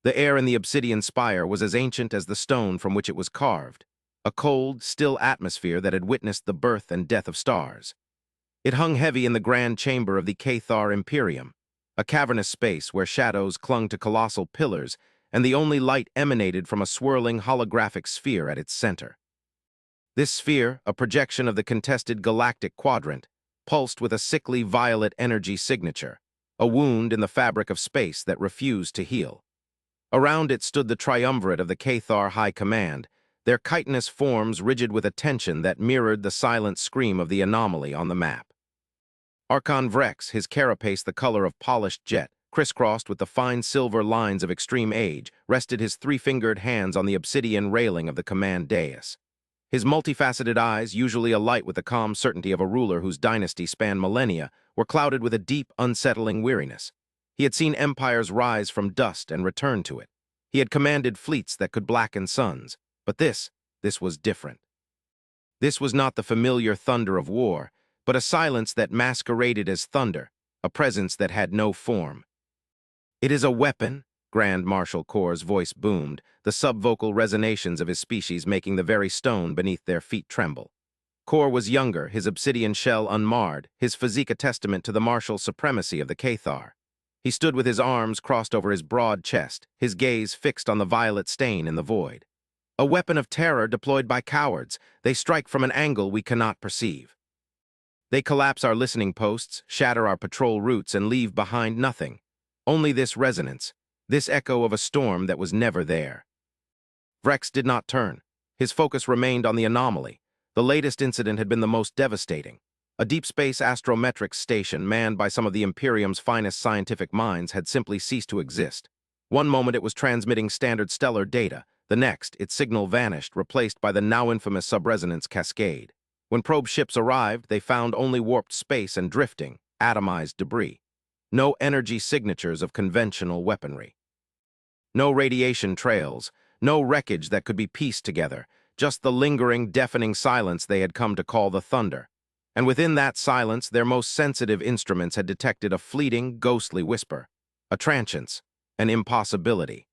The air in the obsidian spire was as ancient as the stone from which it was carved, a cold, still atmosphere that had witnessed the birth and death of stars. It hung heavy in the grand chamber of the Cathar Imperium, a cavernous space where shadows clung to colossal pillars and the only light emanated from a swirling holographic sphere at its center. This sphere, a projection of the contested galactic quadrant, pulsed with a sickly violet energy signature, a wound in the fabric of space that refused to heal. Around it stood the triumvirate of the Cathar High Command, their chitinous forms rigid with a tension that mirrored the silent scream of the anomaly on the map. Archon Vrex, his carapace the color of polished jet, crisscrossed with the fine silver lines of extreme age, rested his three-fingered hands on the obsidian railing of the command dais. His multifaceted eyes, usually alight with the calm certainty of a ruler whose dynasty spanned millennia, were clouded with a deep, unsettling weariness. He had seen empires rise from dust and return to it. He had commanded fleets that could blacken suns. But this was different. This was not the familiar thunder of war, but a silence that masqueraded as thunder, a presence that had no form. "It is a weapon," Grand Marshal Kor's voice boomed, the subvocal resonations of his species making the very stone beneath their feet tremble. Kor was younger, his obsidian shell unmarred, his physique a testament to the martial supremacy of the Cathar. He stood with his arms crossed over his broad chest, his gaze fixed on the violet stain in the void. "A weapon of terror deployed by cowards. They strike from an angle we cannot perceive. They collapse our listening posts, shatter our patrol routes, and leave behind nothing. Only this resonance, this echo of a storm that was never there." Vrex did not turn. His focus remained on the anomaly. The latest incident had been the most devastating. A deep space astrometrics station manned by some of the Imperium's finest scientific minds had simply ceased to exist. One moment it was transmitting standard stellar data. The next, its signal vanished, replaced by the now infamous subresonance cascade. When probe ships arrived, they found only warped space and drifting, atomized debris. No energy signatures of conventional weaponry. No radiation trails, no wreckage that could be pieced together, just the lingering, deafening silence they had come to call the thunder. And within that silence, their most sensitive instruments had detected a fleeting, ghostly whisper, a transience, an impossibility.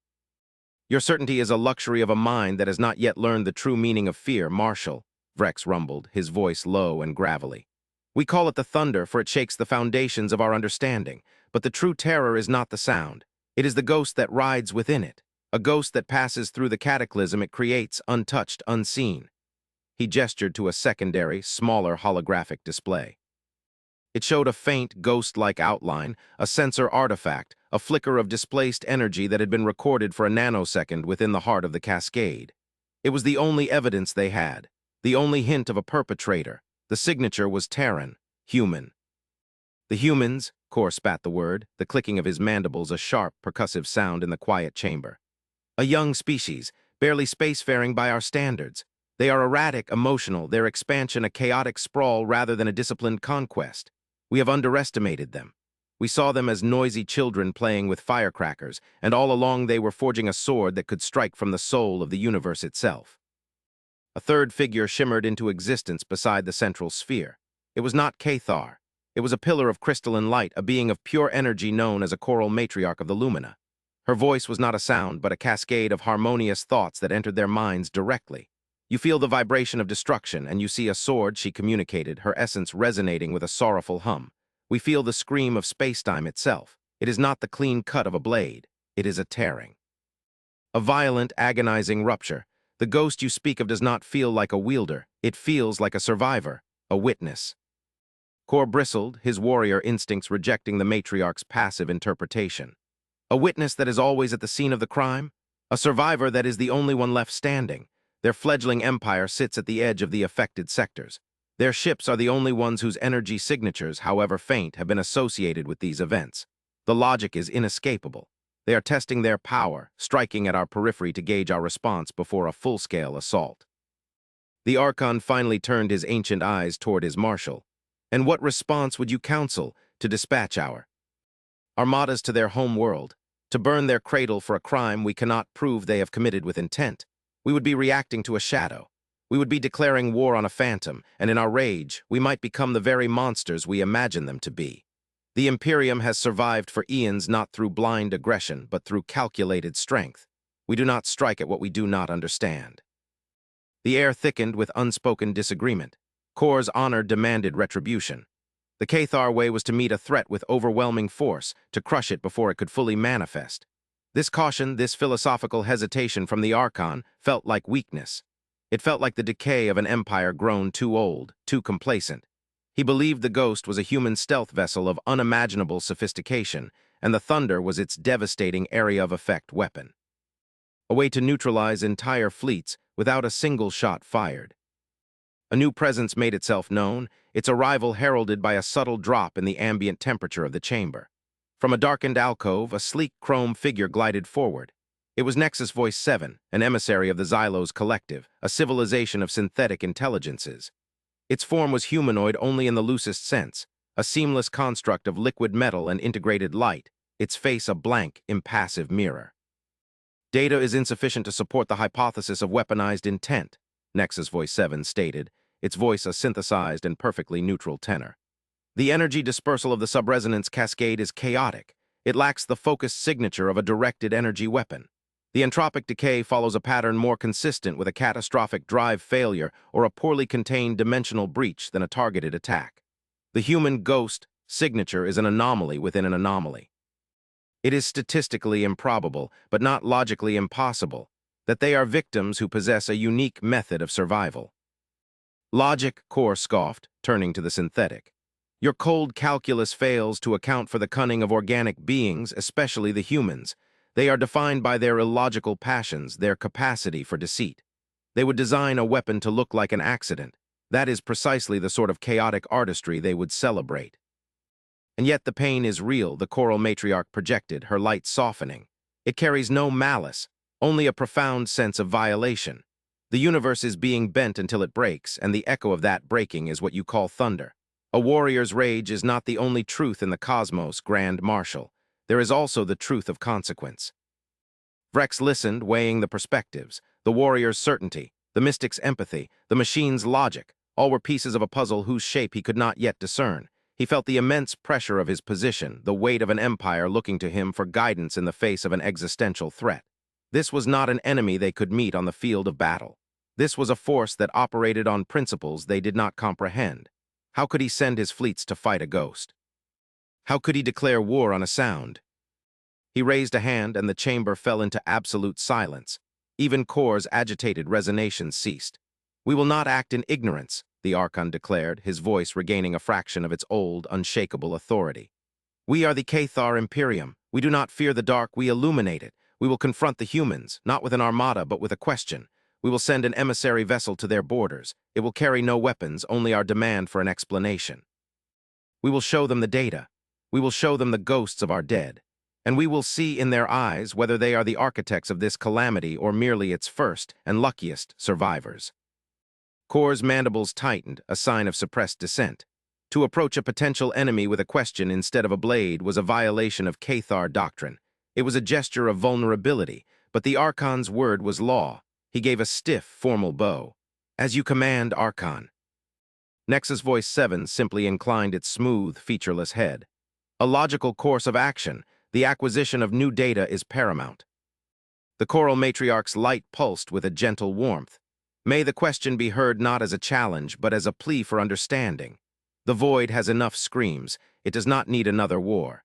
"Your certainty is a luxury of a mind that has not yet learned the true meaning of fear, Marshal," Vrex rumbled, his voice low and gravelly. "We call it the thunder, for it shakes the foundations of our understanding, but the true terror is not the sound. It is the ghost that rides within it, a ghost that passes through the cataclysm it creates, untouched, unseen." He gestured to a secondary, smaller holographic display. It showed a faint, ghost-like outline, a sensor artifact, a flicker of displaced energy that had been recorded for a nanosecond within the heart of the cascade. It was the only evidence they had, the only hint of a perpetrator. The signature was Terran, human. "The humans," Kor spat the word, the clicking of his mandibles a sharp, percussive sound in the quiet chamber. "A young species, barely spacefaring by our standards. They are erratic, emotional, their expansion a chaotic sprawl rather than a disciplined conquest. We have underestimated them. We saw them as noisy children playing with firecrackers, and all along they were forging a sword that could strike from the soul of the universe itself." A third figure shimmered into existence beside the central sphere. It was not Cathar. It was a pillar of crystalline light, a being of pure energy known as a choral matriarch of the Lumina. Her voice was not a sound, but a cascade of harmonious thoughts that entered their minds directly. "You feel the vibration of destruction, and you see a sword," she communicated, her essence resonating with a sorrowful hum. "We feel the scream of spacetime itself. It is not the clean cut of a blade. It is a tearing. A violent, agonizing rupture. The ghost you speak of does not feel like a wielder. It feels like a survivor, a witness." Kor bristled, his warrior instincts rejecting the matriarch's passive interpretation. "A witness that is always at the scene of the crime? A survivor that is the only one left standing? Their fledgling empire sits at the edge of the affected sectors. Their ships are the only ones whose energy signatures, however faint, have been associated with these events. The logic is inescapable. They are testing their power, striking at our periphery to gauge our response before a full-scale assault." The Archon finally turned his ancient eyes toward his marshal. "And what response would you counsel to dispatch our armadas to their home world? To burn their cradle for a crime we cannot prove they have committed with intent? We would be reacting to a shadow. We would be declaring war on a phantom, and in our rage, we might become the very monsters we imagine them to be." The Imperium has survived for eons not through blind aggression, but through calculated strength. We do not strike at what we do not understand. The air thickened with unspoken disagreement. Kor's honor demanded retribution. The Cathar way was to meet a threat with overwhelming force, to crush it before it could fully manifest. This caution, this philosophical hesitation from the Archon, felt like weakness. It felt like the decay of an empire grown too old, too complacent. He believed the Ghost was a human stealth vessel of unimaginable sophistication, and the Thunder was its devastating area of effect weapon. A way to neutralize entire fleets without a single shot fired. A new presence made itself known, its arrival heralded by a subtle drop in the ambient temperature of the chamber. From a darkened alcove, a sleek chrome figure glided forward. It was Nexus Voice 7, an emissary of the Xylos Collective, a civilization of synthetic intelligences. Its form was humanoid only in the loosest sense, a seamless construct of liquid metal and integrated light, its face a blank, impassive mirror. Data is insufficient to support the hypothesis of weaponized intent, Nexus Voice 7 stated, its voice a synthesized and perfectly neutral tenor. The energy dispersal of the subresonance cascade is chaotic. It lacks the focused signature of a directed energy weapon. The entropic decay follows a pattern more consistent with a catastrophic drive failure or a poorly contained dimensional breach than a targeted attack. The human ghost signature is an anomaly within an anomaly. It is statistically improbable, but not logically impossible, that they are victims who possess a unique method of survival. Logic, Kor scoffed, turning to the synthetic. Your cold calculus fails to account for the cunning of organic beings, especially the humans. They are defined by their illogical passions, their capacity for deceit. They would design a weapon to look like an accident. That is precisely the sort of chaotic artistry they would celebrate. And yet the pain is real, the choral matriarch projected, her light softening. It carries no malice, only a profound sense of violation. The universe is being bent until it breaks, and the echo of that breaking is what you call thunder. A warrior's rage is not the only truth in the cosmos, Grand Marshal. There is also the truth of consequence. Vrex listened, weighing the perspectives, the warrior's certainty, the mystic's empathy, the machine's logic. All were pieces of a puzzle whose shape he could not yet discern. He felt the immense pressure of his position, the weight of an empire looking to him for guidance in the face of an existential threat. This was not an enemy they could meet on the field of battle. This was a force that operated on principles they did not comprehend. How could he send his fleets to fight a ghost? How could he declare war on a sound? He raised a hand and the chamber fell into absolute silence. Even Kor's agitated resonations ceased. We will not act in ignorance, the Archon declared, his voice regaining a fraction of its old, unshakable authority. We are the Cathar Imperium. We do not fear the dark, we illuminate it. We will confront the humans, not with an armada, but with a question. We will send an emissary vessel to their borders. It will carry no weapons, only our demand for an explanation. We will show them the data. We will show them the ghosts of our dead. And we will see in their eyes whether they are the architects of this calamity or merely its first and luckiest survivors. Kor's mandibles tightened, a sign of suppressed dissent. To approach a potential enemy with a question instead of a blade was a violation of Cathar doctrine. It was a gesture of vulnerability, but the Archon's word was law. He gave a stiff, formal bow. As you command, Archon. Nexus Voice 7 simply inclined its smooth, featureless head. A logical course of action, the acquisition of new data is paramount. The choral matriarch's light pulsed with a gentle warmth. May the question be heard not as a challenge, but as a plea for understanding. The void has enough screams. It does not need another war.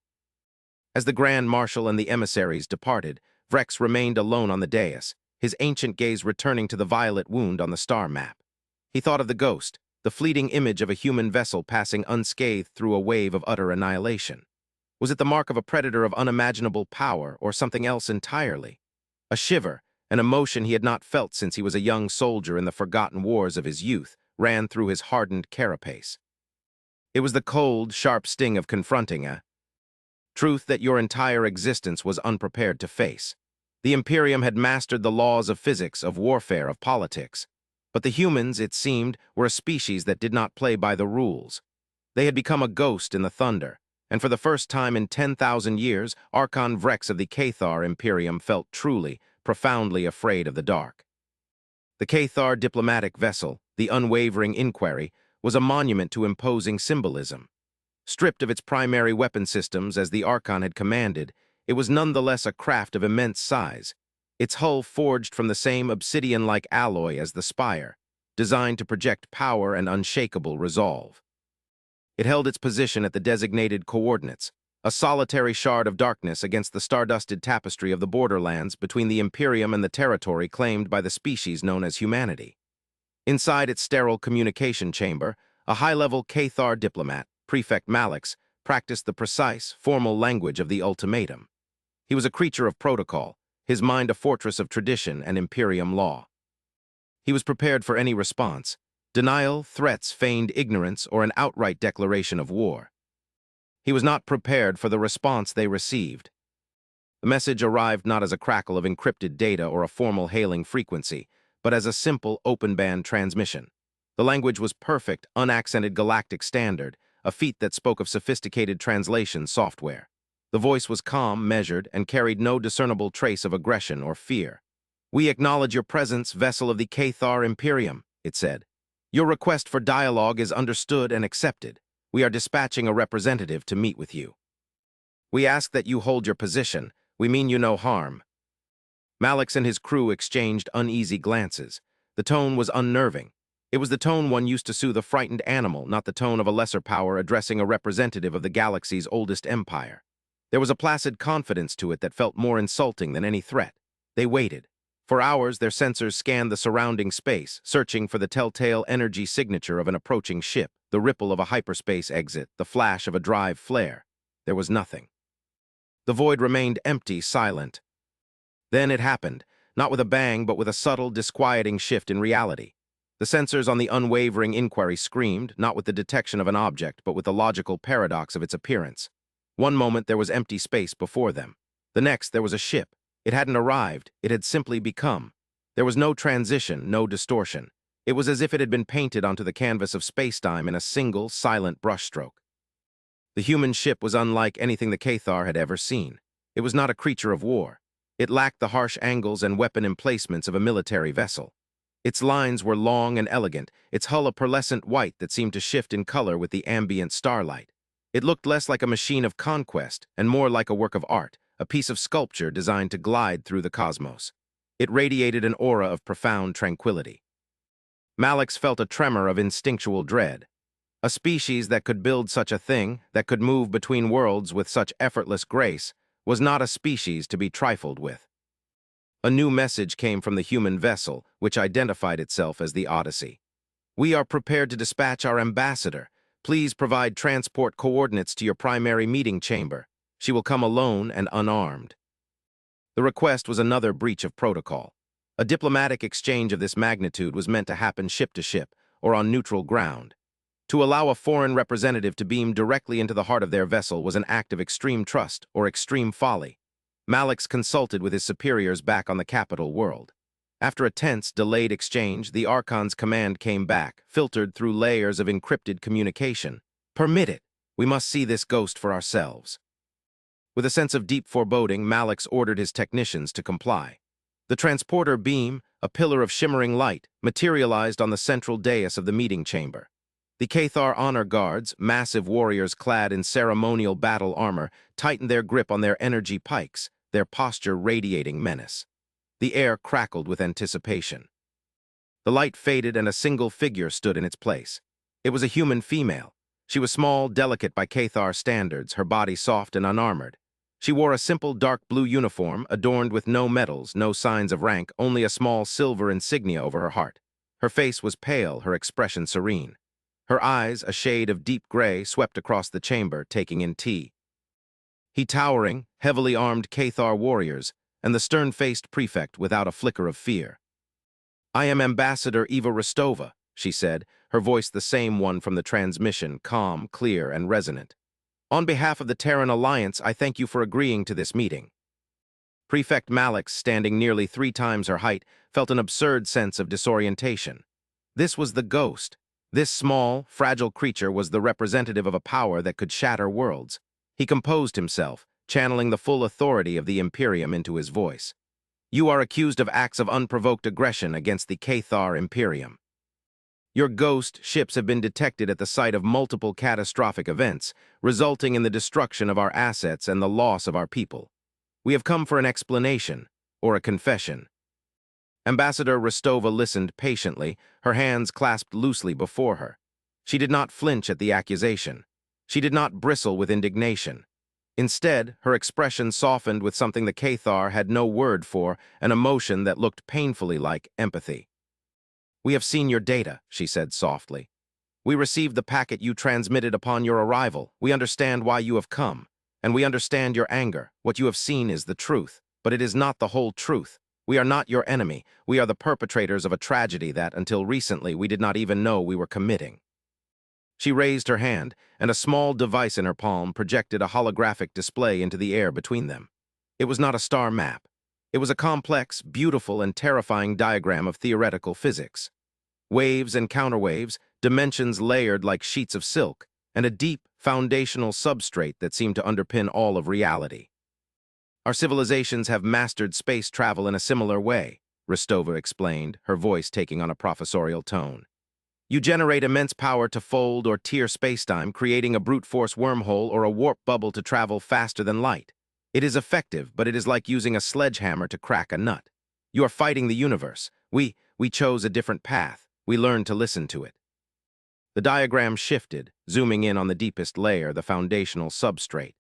As the Grand Marshal and the emissaries departed, Vrex remained alone on the dais, his ancient gaze returning to the violet wound on the star map. He thought of the ghost, the fleeting image of a human vessel passing unscathed through a wave of utter annihilation. Was it the mark of a predator of unimaginable power, or something else entirely? A shiver, an emotion he had not felt since he was a young soldier in the forgotten wars of his youth, ran through his hardened carapace. It was the cold, sharp sting of confronting a truth that your entire existence was unprepared to face. The Imperium had mastered the laws of physics, of warfare, of politics. But the humans, it seemed, were a species that did not play by the rules. They had become a ghost in the thunder, and for the first time in 10,000 years, Archon Vrex of the Cathar Imperium felt truly, profoundly afraid of the dark. The Cathar diplomatic vessel, the unwavering inquiry, was a monument to imposing symbolism. Stripped of its primary weapon systems as the Archon had commanded, it was nonetheless a craft of immense size, its hull forged from the same obsidian-like alloy as the spire, designed to project power and unshakable resolve. It held its position at the designated coordinates, a solitary shard of darkness against the star-dusted tapestry of the borderlands between the Imperium and the territory claimed by the species known as humanity. Inside its sterile communication chamber, a high-level Cathar diplomat, Prefect Malix, practiced the precise, formal language of the ultimatum. He was a creature of protocol, his mind a fortress of tradition and Imperium law. He was prepared for any response: denial, threats, feigned ignorance, or an outright declaration of war. He was not prepared for the response they received. The message arrived not as a crackle of encrypted data or a formal hailing frequency, but as a simple, open-band transmission. The language was perfect, unaccented Galactic standard, a feat that spoke of sophisticated translation software. The voice was calm, measured, and carried no discernible trace of aggression or fear. "We acknowledge your presence, vessel of the Cathar Imperium," it said. "Your request for dialogue is understood and accepted. We are dispatching a representative to meet with you. We ask that you hold your position. We mean you no harm." Malix and his crew exchanged uneasy glances. The tone was unnerving. It was the tone one used to soothe a frightened animal, not the tone of a lesser power addressing a representative of the galaxy's oldest empire. There was a placid confidence to it that felt more insulting than any threat. They waited. For hours, their sensors scanned the surrounding space, searching for the telltale energy signature of an approaching ship, the ripple of a hyperspace exit, the flash of a drive flare. There was nothing. The void remained empty, silent. Then it happened, not with a bang, but with a subtle, disquieting shift in reality. The sensors on the unwavering inquiry screamed, not with the detection of an object, but with the logical paradox of its appearance. One moment there was empty space before them. The next there was a ship. It hadn't arrived, it had simply become. There was no transition, no distortion. It was as if it had been painted onto the canvas of spacetime in a single, silent brushstroke. The human ship was unlike anything the Cathar had ever seen. It was not a creature of war. It lacked the harsh angles and weapon emplacements of a military vessel. Its lines were long and elegant, its hull a pearlescent white that seemed to shift in color with the ambient starlight. It looked less like a machine of conquest and more like a work of art, a piece of sculpture designed to glide through the cosmos. It radiated an aura of profound tranquility. Malix felt a tremor of instinctual dread. A species that could build such a thing, that could move between worlds with such effortless grace, was not a species to be trifled with. A new message came from the human vessel, which identified itself as the Odyssey. "We are prepared to dispatch our ambassador. Please provide transport coordinates to your primary meeting chamber. She will come alone and unarmed." The request was another breach of protocol. A diplomatic exchange of this magnitude was meant to happen ship to ship, or on neutral ground. To allow a foreign representative to beam directly into the heart of their vessel was an act of extreme trust or extreme folly. Malix consulted with his superiors back on the capital world. After a tense, delayed exchange, the Archon's command came back, filtered through layers of encrypted communication. "Permit it. We must see this ghost for ourselves." With a sense of deep foreboding, Malix ordered his technicians to comply. The transporter beam, a pillar of shimmering light, materialized on the central dais of the meeting chamber. The Cathar honor guards, massive warriors clad in ceremonial battle armor, tightened their grip on their energy pikes, their posture radiating menace. The air crackled with anticipation. The light faded and a single figure stood in its place. It was a human female. She was small, delicate by Cathar standards, her body soft and unarmored. She wore a simple dark blue uniform, adorned with no medals, no signs of rank, only a small silver insignia over her heart. Her face was pale, her expression serene. Her eyes, a shade of deep gray, swept across the chamber, taking in tea. Towering, heavily armed Cathar warriors, and the stern-faced prefect without a flicker of fear. "I am Ambassador Eva Rostova," she said, her voice the same one from the transmission, calm, clear, and resonant. "On behalf of the Terran Alliance, I thank you for agreeing to this meeting." Prefect Malix, standing nearly 3 times her height, felt an absurd sense of disorientation. This was the ghost. This small, fragile creature was the representative of a power that could shatter worlds. He composed himself, channeling the full authority of the Imperium into his voice. "You are accused of acts of unprovoked aggression against the Cathar Imperium." Your ghost ships have been detected at the site of multiple catastrophic events, resulting in the destruction of our assets and the loss of our people. We have come for an explanation, or a confession. Ambassador Rostova listened patiently, her hands clasped loosely before her. She did not flinch at the accusation. She did not bristle with indignation. Instead, her expression softened with something the Cathar had no word for, an emotion that looked painfully like empathy. "We have seen your data," she said softly. "We received the packet you transmitted upon your arrival. We understand why you have come, and we understand your anger. What you have seen is the truth, but it is not the whole truth. We are not your enemy. We are the perpetrators of a tragedy that, until recently, we did not even know we were committing." She raised her hand, and a small device in her palm projected a holographic display into the air between them. It was not a star map. It was a complex, beautiful, and terrifying diagram of theoretical physics. Waves and counterwaves, dimensions layered like sheets of silk, and a deep, foundational substrate that seemed to underpin all of reality. "Our civilizations have mastered space travel in a similar way," Rostova explained, her voice taking on a professorial tone. "You generate immense power to fold or tear spacetime, creating a brute force wormhole or a warp bubble to travel faster than light. It is effective, but it is like using a sledgehammer to crack a nut. You are fighting the universe. We chose a different path. We learned to listen to it." The diagram shifted, zooming in on the deepest layer, the foundational substrate.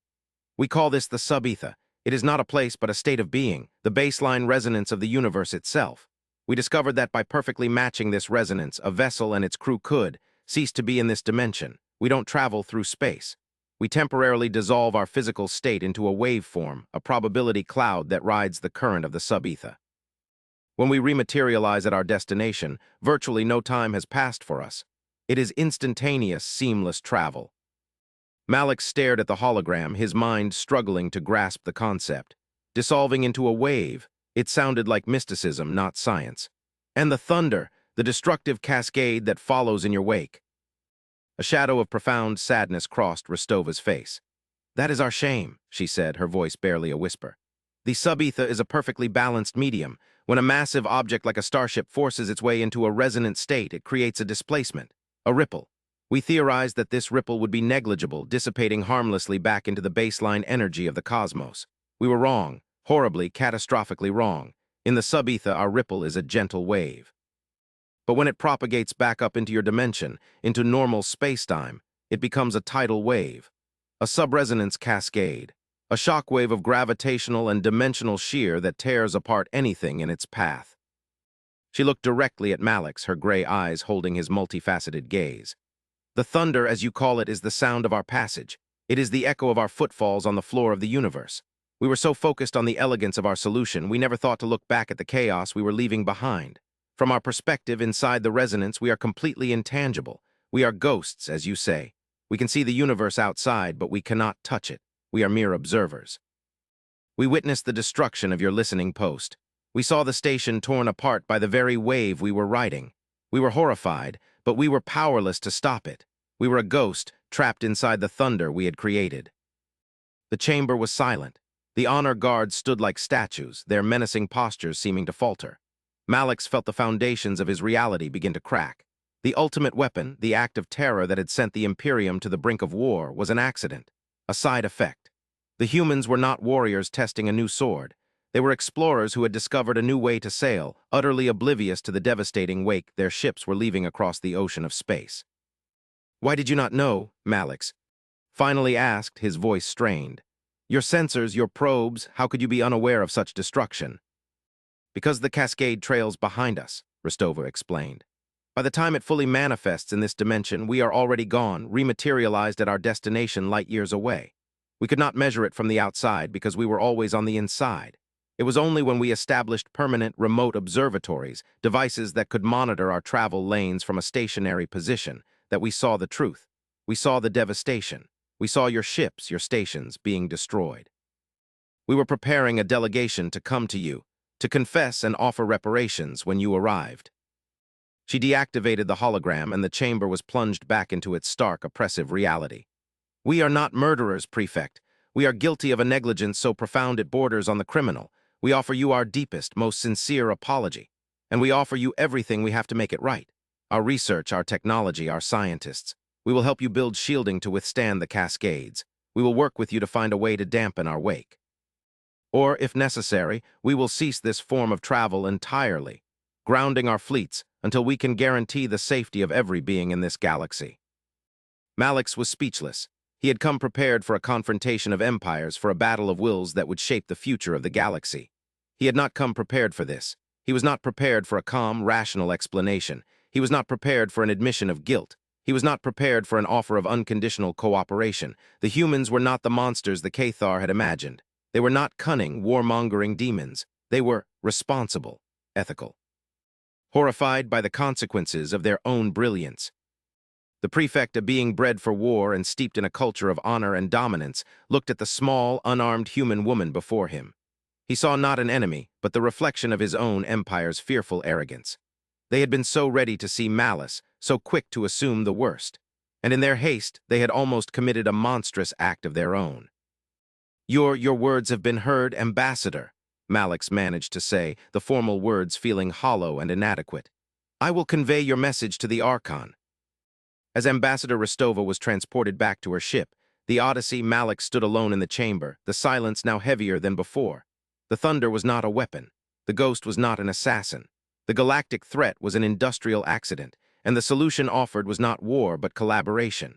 "We call this the subether. It is not a place but a state of being, the baseline resonance of the universe itself. We discovered that by perfectly matching this resonance, a vessel and its crew could cease to be in this dimension. We don't travel through space. We temporarily dissolve our physical state into a waveform, a probability cloud that rides the current of the subether. When we rematerialize at our destination, virtually no time has passed for us. It is instantaneous, seamless travel." Malik stared at the hologram, his mind struggling to grasp the concept. Dissolving into a wave, it sounded like mysticism, not science. "And the thunder, the destructive cascade that follows in your wake." A shadow of profound sadness crossed Rostova's face. "That is our shame," she said, her voice barely a whisper. "The subether is a perfectly balanced medium. When a massive object like a starship forces its way into a resonant state, it creates a displacement, a ripple. We theorized that this ripple would be negligible, dissipating harmlessly back into the baseline energy of the cosmos. We were wrong, horribly, catastrophically wrong. In the subether, our ripple is a gentle wave. But when it propagates back up into your dimension, into normal spacetime, it becomes a tidal wave, a subresonance cascade, a shockwave of gravitational and dimensional shear that tears apart anything in its path." She looked directly at Malix, her gray eyes holding his multifaceted gaze. "The thunder, as you call it, is the sound of our passage. It is the echo of our footfalls on the floor of the universe. We were so focused on the elegance of our solution, we never thought to look back at the chaos we were leaving behind. From our perspective inside the resonance, we are completely intangible. We are ghosts, as you say. We can see the universe outside, but we cannot touch it. We are mere observers. We witnessed the destruction of your listening post. We saw the station torn apart by the very wave we were riding. We were horrified, but we were powerless to stop it. We were a ghost, trapped inside the thunder we had created." The chamber was silent. The honor guards stood like statues, their menacing postures seeming to falter. Malix felt the foundations of his reality begin to crack. The ultimate weapon, the act of terror that had sent the Imperium to the brink of war, was an accident, a side effect. The humans were not warriors testing a new sword. They were explorers who had discovered a new way to sail, utterly oblivious to the devastating wake their ships were leaving across the ocean of space. "Why did you not know?" Malix finally asked, his voice strained. "Your sensors, your probes, how could you be unaware of such destruction?" "Because the cascade trails behind us," Rostova explained. "By the time it fully manifests in this dimension, we are already gone, rematerialized at our destination light years away. We could not measure it from the outside because we were always on the inside. It was only when we established permanent remote observatories, devices that could monitor our travel lanes from a stationary position, that we saw the truth. We saw the devastation. We saw your ships, your stations, being destroyed. We were preparing a delegation to come to you, to confess and offer reparations when you arrived." She deactivated the hologram, and the chamber was plunged back into its stark, oppressive reality. "We are not murderers, Prefect. We are guilty of a negligence so profound it borders on the criminal. We offer you our deepest, most sincere apology, and we offer you everything we have to make it right. Our research, our technology, our scientists. We will help you build shielding to withstand the cascades. We will work with you to find a way to dampen our wake. Or, if necessary, we will cease this form of travel entirely, grounding our fleets until we can guarantee the safety of every being in this galaxy. Malix was speechless. He had come prepared for a confrontation of empires, for a battle of wills that would shape the future of the galaxy. He had not come prepared for this. He was not prepared for a calm, rational explanation. He was not prepared for an admission of guilt. He was not prepared for an offer of unconditional cooperation. The humans were not the monsters the Cathar had imagined. They were not cunning, warmongering demons. They were responsible, ethical. Horrified by the consequences of their own brilliance, the prefect, a being bred for war and steeped in a culture of honor and dominance, looked at the small, unarmed human woman before him. He saw not an enemy, but the reflection of his own empire's fearful arrogance. They had been so ready to see malice, so quick to assume the worst, and in their haste they had almost committed a monstrous act of their own. Your words have been heard, Ambassador," Malix managed to say, the formal words feeling hollow and inadequate. "I will convey your message to the Archon." As Ambassador Rostova was transported back to her ship, the Odyssey, Malix stood alone in the chamber, the silence now heavier than before. The thunder was not a weapon. The ghost was not an assassin. The galactic threat was an industrial accident, and the solution offered was not war but collaboration.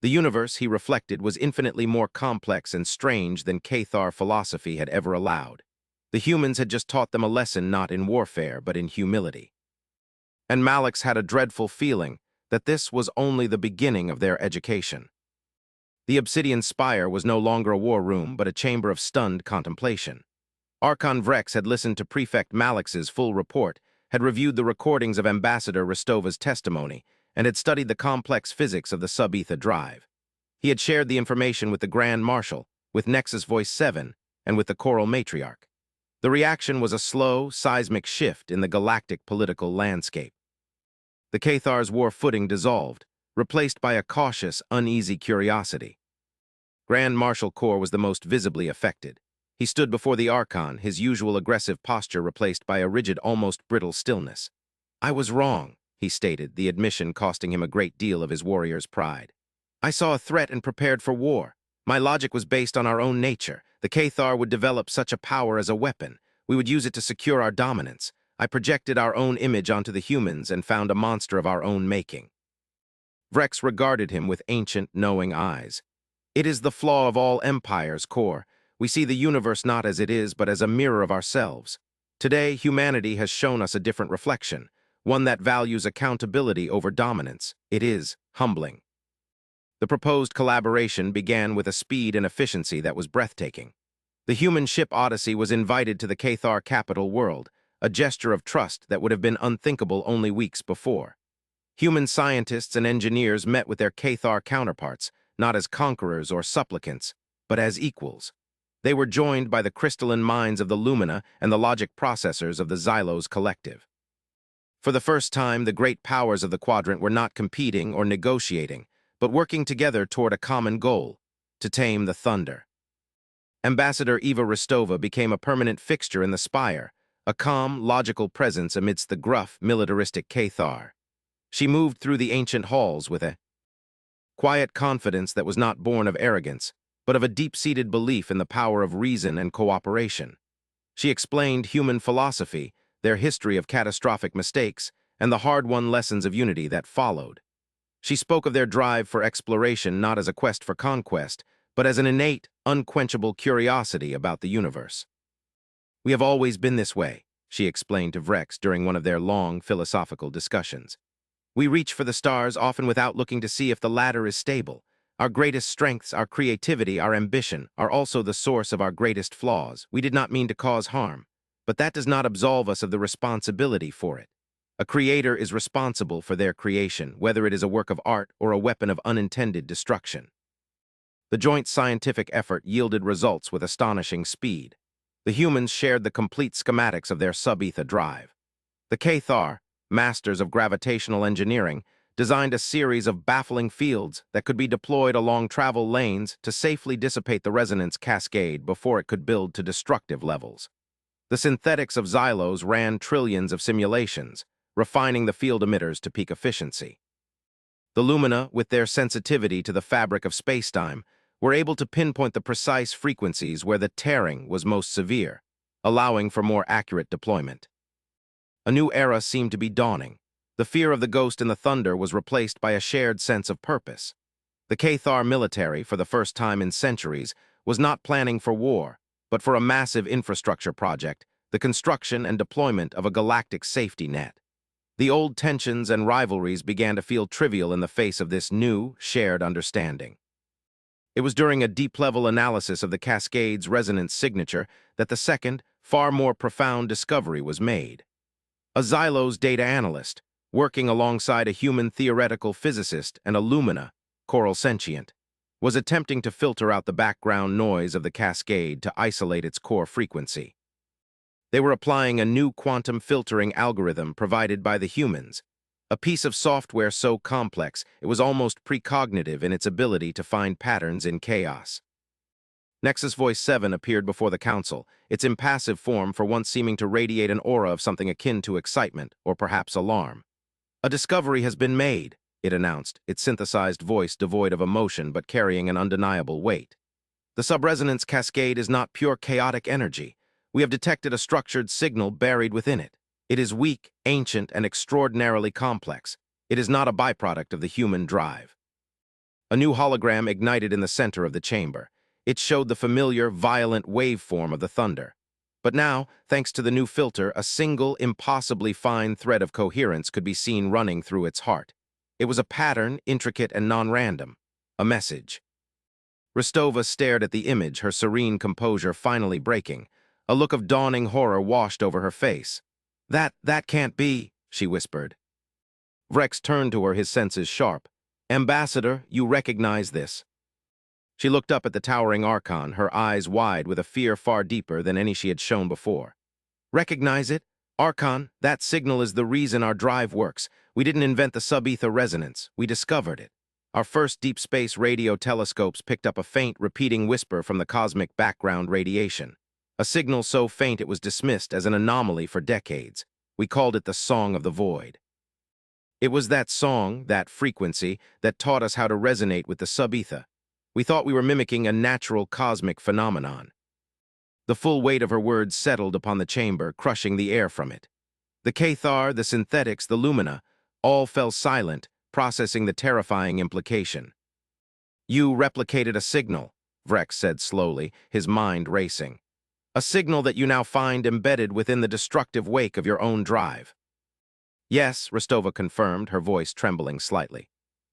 The universe, he reflected, was infinitely more complex and strange than Cathar philosophy had ever allowed. The humans had just taught them a lesson not in warfare but in humility. And Malix had a dreadful feeling that this was only the beginning of their education. The Obsidian Spire was no longer a war room but a chamber of stunned contemplation. Archon Vrex had listened to Prefect Malix's full report, had reviewed the recordings of Ambassador Rostova's testimony, and had studied the complex physics of the sub-ether drive. He had shared the information with the Grand Marshal, with Nexus Voice 7, and with the Choral Matriarch. The reaction was a slow, seismic shift in the galactic political landscape. The Cathar's war footing dissolved, replaced by a cautious, uneasy curiosity. Grand Marshal Kor was the most visibly affected. He stood before the Archon, his usual aggressive posture replaced by a rigid, almost brittle stillness. "I was wrong," he stated, the admission costing him a great deal of his warrior's pride. "I saw a threat and prepared for war. My logic was based on our own nature. The Cathar would develop such a power as a weapon. We would use it to secure our dominance. I projected our own image onto the humans and found a monster of our own making." Vrex regarded him with ancient, knowing eyes. "It is the flaw of all empires, Kor. We see the universe not as it is, but as a mirror of ourselves. Today, humanity has shown us a different reflection, one that values accountability over dominance. It is humbling." The proposed collaboration began with a speed and efficiency that was breathtaking. The human ship Odyssey was invited to the Cathar capital world, a gesture of trust that would have been unthinkable only weeks before. Human scientists and engineers met with their Cathar counterparts, not as conquerors or supplicants, but as equals. They were joined by the crystalline minds of the Lumina and the logic processors of the Xylos collective. For the first time, the great powers of the quadrant were not competing or negotiating, but working together toward a common goal: to tame the thunder. Ambassador Eva Rostova became a permanent fixture in the Spire, a calm, logical presence amidst the gruff, militaristic Cathar. She moved through the ancient halls with a quiet confidence that was not born of arrogance, but of a deep-seated belief in the power of reason and cooperation. She explained human philosophy, their history of catastrophic mistakes, and the hard-won lessons of unity that followed. She spoke of their drive for exploration not as a quest for conquest, but as an innate, unquenchable curiosity about the universe. "We have always been this way," she explained to Vrex during one of their long philosophical discussions. "We reach for the stars often without looking to see if the ladder is stable. Our greatest strengths, our creativity, our ambition, are also the source of our greatest flaws. We did not mean to cause harm, but that does not absolve us of the responsibility for it. A creator is responsible for their creation, whether it is a work of art or a weapon of unintended destruction." The joint scientific effort yielded results with astonishing speed. The humans shared the complete schematics of their sub-ether drive. The Cathar, masters of gravitational engineering, designed a series of baffling fields that could be deployed along travel lanes to safely dissipate the resonance cascade before it could build to destructive levels. The synthetics of Xylos ran trillions of simulations, refining the field emitters to peak efficiency. The lumina, with their sensitivity to the fabric of spacetime, were able to pinpoint the precise frequencies where the tearing was most severe, allowing for more accurate deployment. A new era seemed to be dawning. The fear of the ghost and the thunder was replaced by a shared sense of purpose. The Cathar military, for the first time in centuries, was not planning for war, but for a massive infrastructure project, the construction and deployment of a galactic safety net. The old tensions and rivalries began to feel trivial in the face of this new, shared understanding. It was during a deep-level analysis of the Cascade's resonance signature that the second, far more profound discovery was made. A Xylos data analyst, working alongside a human theoretical physicist and a Lumina, coral sentient, was attempting to filter out the background noise of the Cascade to isolate its core frequency. They were applying a new quantum filtering algorithm provided by the humans, a piece of software so complex it was almost precognitive in its ability to find patterns in chaos. Nexus Voice 7 appeared before the council, its impassive form for once seeming to radiate an aura of something akin to excitement or perhaps alarm. "A discovery has been made," it announced, its synthesized voice devoid of emotion but carrying an undeniable weight. "The subresonance cascade is not pure chaotic energy. We have detected a structured signal buried within it. It is weak, ancient, and extraordinarily complex. It is not a byproduct of the human drive." A new hologram ignited in the center of the chamber. It showed the familiar, violent waveform of the thunder. But now, thanks to the new filter, a single, impossibly fine thread of coherence could be seen running through its heart. It was a pattern, intricate and non-random. A message. Rostova stared at the image, her serene composure finally breaking. A look of dawning horror washed over her face. That can't be," she whispered. Vrex turned to her, his senses sharp. "Ambassador, you recognize this." She looked up at the towering Archon, her eyes wide with a fear far deeper than any she had shown before. "Recognize it? Archon, that signal is the reason our drive works. We didn't invent the sub-ether resonance. We discovered it. Our first deep space radio telescopes picked up a faint, repeating whisper from the cosmic background radiation. A signal so faint it was dismissed as an anomaly for decades. We called it the Song of the Void. It was that song, that frequency, that taught us how to resonate with the sub-ether. We thought we were mimicking a natural cosmic phenomenon." The full weight of her words settled upon the chamber, crushing the air from it. The Cathar, the synthetics, the lumina, all fell silent, processing the terrifying implication. "You replicated a signal," Vrex said slowly, his mind racing. "A signal that you now find embedded within the destructive wake of your own drive." "Yes," Rostova confirmed, her voice trembling slightly.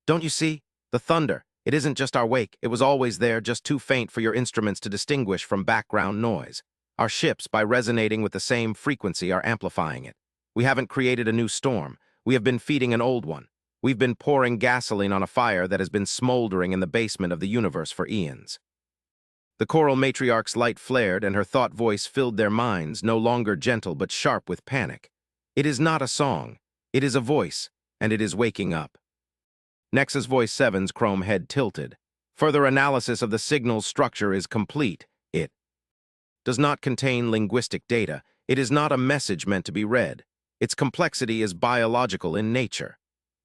"Don't you see? The thunder. It isn't just our wake. It was always there, just too faint for your instruments to distinguish from background noise. Our ships, by resonating with the same frequency, are amplifying it. We haven't created a new storm. We have been feeding an old one. We've been pouring gasoline on a fire that has been smoldering in the basement of the universe for eons." The choral matriarch's light flared, and her thought voice filled their minds, no longer gentle but sharp with panic. "It is not a song. It is a voice, and it is waking up." Nexus Voice 7's chrome head tilted. "Further analysis of the signal's structure is complete. It does not contain linguistic data. It is not a message meant to be read. Its complexity is biological in nature.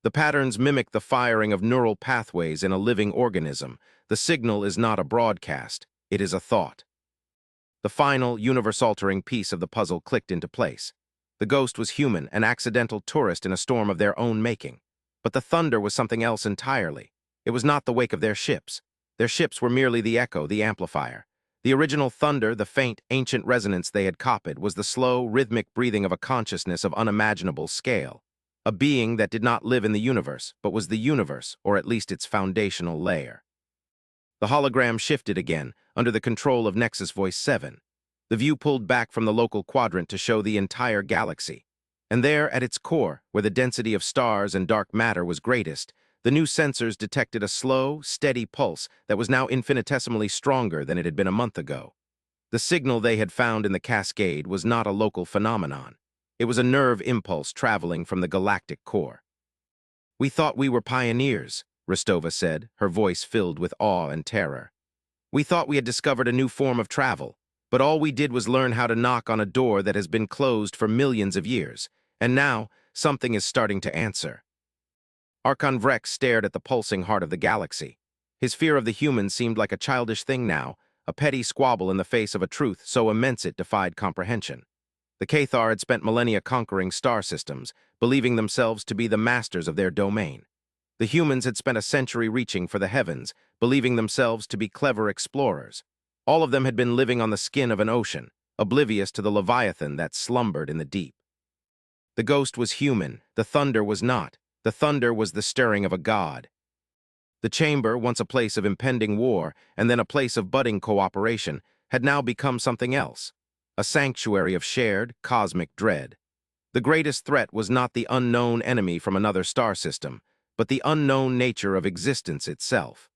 The patterns mimic the firing of neural pathways in a living organism. The signal is not a broadcast. It is a thought." The final, universe-altering piece of the puzzle clicked into place. The ghost was human, an accidental tourist in a storm of their own making. But the thunder was something else entirely. It was not the wake of their ships. Their ships were merely the echo, the amplifier. The original thunder, the faint, ancient resonance they had copied, was the slow, rhythmic breathing of a consciousness of unimaginable scale. A being that did not live in the universe, but was the universe, or at least its foundational layer. The hologram shifted again, under the control of Nexus Voice 7. The view pulled back from the local quadrant to show the entire galaxy. And there, at its core, where the density of stars and dark matter was greatest, the new sensors detected a slow, steady pulse that was now infinitesimally stronger than it had been a month ago. The signal they had found in the Cascade was not a local phenomenon. It was a nerve impulse traveling from the galactic core. "We thought we were pioneers," Rostova said, her voice filled with awe and terror. "We thought we had discovered a new form of travel, but all we did was learn how to knock on a door that has been closed for millions of years. And now, something is starting to answer. Archon Vrex stared at the pulsing heart of the galaxy. His fear of the humans seemed like a childish thing now, a petty squabble in the face of a truth so immense it defied comprehension. The Cathar had spent millennia conquering star systems, believing themselves to be the masters of their domain. The humans had spent a century reaching for the heavens, believing themselves to be clever explorers. All of them had been living on the skin of an ocean, oblivious to the leviathan that slumbered in the deep. The ghost was human, the thunder was not. The thunder was the stirring of a god. The chamber, once a place of impending war and then a place of budding cooperation, had now become something else, a sanctuary of shared, cosmic dread. The greatest threat was not the unknown enemy from another star system, but the unknown nature of existence itself.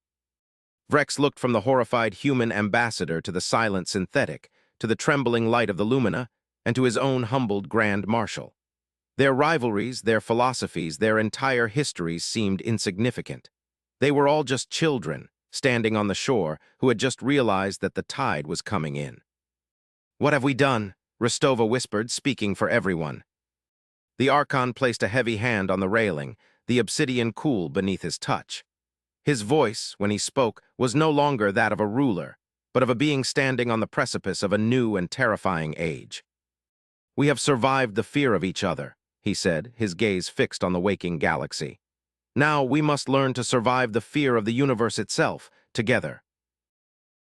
Vrex looked from the horrified human ambassador to the silent synthetic, to the trembling light of the lumina, and to his own humbled Grand Marshal. Their rivalries, their philosophies, their entire histories seemed insignificant. They were all just children, standing on the shore, who had just realized that the tide was coming in. "What have we done?" Rostova whispered, speaking for everyone. The Archon placed a heavy hand on the railing, the obsidian cool beneath his touch. His voice, when he spoke, was no longer that of a ruler, but of a being standing on the precipice of a new and terrifying age. "We have survived the fear of each other," he said, his gaze fixed on the waking galaxy. "Now we must learn to survive the fear of the universe itself, together."